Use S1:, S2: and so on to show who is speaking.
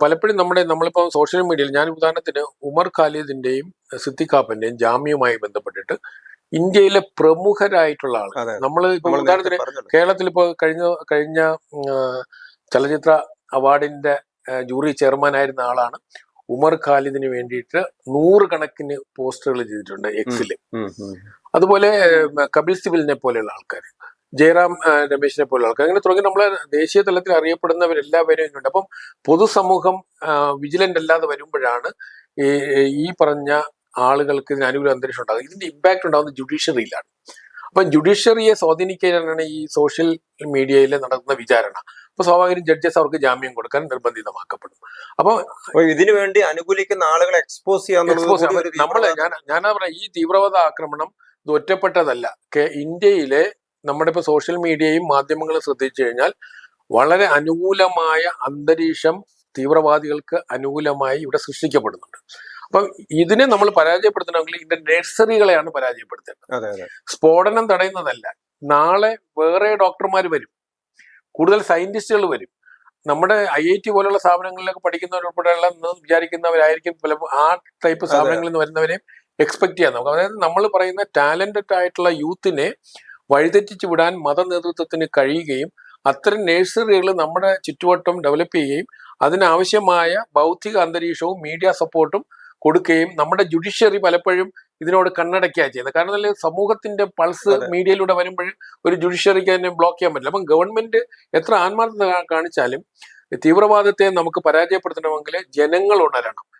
S1: പലപ്പോഴും നമ്മളിപ്പോൾ സോഷ്യൽ മീഡിയയിൽ ഞാൻ ഉദാഹരണത്തിന് ഉമർ ഖാലിദിന്റെയും സിദ്ദിഖാപ്പന്റെയും ജാമ്യവുമായി ബന്ധപ്പെട്ടിട്ട് ഇന്ത്യയിലെ പ്രമുഖരായിട്ടുള്ള ആളുകൾ നമ്മൾ ഇപ്പൊ ഉദാഹരണത്തിന് കേരളത്തിൽ ഇപ്പോൾ കഴിഞ്ഞ ചലച്ചിത്ര അവാർഡിന്റെ ജൂറി ചെയർമാൻ ആയിരുന്ന ആളാണ് ഉമർ ഖാലിദിന് വേണ്ടിയിട്ട് 100 കണക്കിന് പോസ്റ്ററുകൾ ചെയ്തിട്ടുണ്ട് എക്സില്. അതുപോലെ കപിൽ സിബലിനെ പോലെയുള്ള ആൾക്കാർ, ജയറാം രമേശിനെ പോലുള്ള ആൾക്കാർ, അങ്ങനെ തുടങ്ങി നമ്മളെ ദേശീയ തലത്തിൽ അറിയപ്പെടുന്നവരെല്ലാവരും ഉണ്ട്. അപ്പം പൊതുസമൂഹം വിജിലന്റ് അല്ലാതെ വരുമ്പോഴാണ് ഈ പറഞ്ഞ ആളുകൾക്ക് ഇതിന് അനുകൂല അന്തരീക്ഷം ഉണ്ടാകുന്നത്. ഇതിന്റെ ഇമ്പാക്ട് ഉണ്ടാകുന്നത് ജുഡീഷ്യറിയിലാണ്. അപ്പൊ ജുഡീഷ്യറിയെ സ്വാധീനിക്കാനാണ് ഈ സോഷ്യൽ മീഡിയയിൽ നടക്കുന്ന വിചാരണ. അപ്പൊ സ്വാഭാവികം ജഡ്ജസ് അവർക്ക് ജാമ്യം കൊടുക്കാൻ നിർബന്ധിതമാക്കപ്പെടും. അപ്പൊ
S2: ഇതിനു വേണ്ടി അനുകൂലിക്കുന്ന ആളുകളെ എക്സ്പോസ്
S1: ഞാനാ പറയാം, ഈ തീവ്രവാദ ആക്രമണം ഇത് ഒറ്റപ്പെട്ടതല്ല. ഇന്ത്യയിലെ നമ്മുടെ ഇപ്പൊ സോഷ്യൽ മീഡിയയും മാധ്യമങ്ങളും ശ്രദ്ധിച്ചു കഴിഞ്ഞാൽ വളരെ അനുകൂലമായ അന്തരീക്ഷം തീവ്രവാദികൾക്ക് അനുകൂലമായി ഇവിടെ സൃഷ്ടിക്കപ്പെടുന്നുണ്ട്. അപ്പം ഇതിനെ നമ്മൾ പരാജയപ്പെടുത്തണമെങ്കിൽ ഇതിന്റെ നഴ്സറികളെയാണ് പരാജയപ്പെടുത്തേണ്ടത്. സ്ഫോടനം തടയുന്നതല്ല. നാളെ വേറെ ഡോക്ടർമാർ വരും, കൂടുതൽ സയന്റിസ്റ്റുകൾ വരും. നമ്മുടെ IIT പോലുള്ള സ്ഥാപനങ്ങളിലൊക്കെ പഠിക്കുന്നവരുൾപ്പെടെയുള്ള വിചാരിക്കുന്നവരായിരിക്കും പലപ്പോൾ ആ ടൈപ്പ് സ്ഥാപനങ്ങളിൽ നിന്ന് വരുന്നവരെയും എക്സ്പെക്ട് ചെയ്യാൻ നമുക്ക്. അതായത് നമ്മൾ പറയുന്ന ടാലന്റഡ് ആയിട്ടുള്ള യൂത്തിനെ വഴിതെറ്റിച്ചു വിടാൻ മത നേതൃത്വത്തിന് കഴിയുകയും അത്തരം നഴ്സറികൾ നമ്മുടെ ചുറ്റുവട്ടം ഡെവലപ്പ് ചെയ്യുകയും അതിനാവശ്യമായ ബൗദ്ധിക അന്തരീക്ഷവും മീഡിയ സപ്പോർട്ടും കൊടുക്കുകയും നമ്മുടെ ജുഡീഷ്യറി പലപ്പോഴും ഇതിനോട് കണ്ണടയ്ക്കുക ചെയ്യുന്നത്. കാരണം സമൂഹത്തിന്റെ പൾസ് മീഡിയയിലൂടെ വരുമ്പോൾ ഒരു ജുഡീഷ്യറിക്ക് തന്നെ ബ്ലോക്ക് ചെയ്യാൻ പറ്റില്ല. അപ്പം ഗവൺമെന്റ് എത്ര ആത്മാർത്ഥത കാണിച്ചാലും തീവ്രവാദത്തെ നമുക്ക് പരാജയപ്പെടുത്തണമെങ്കിൽ ജനങ്ങൾ ഉണരണം.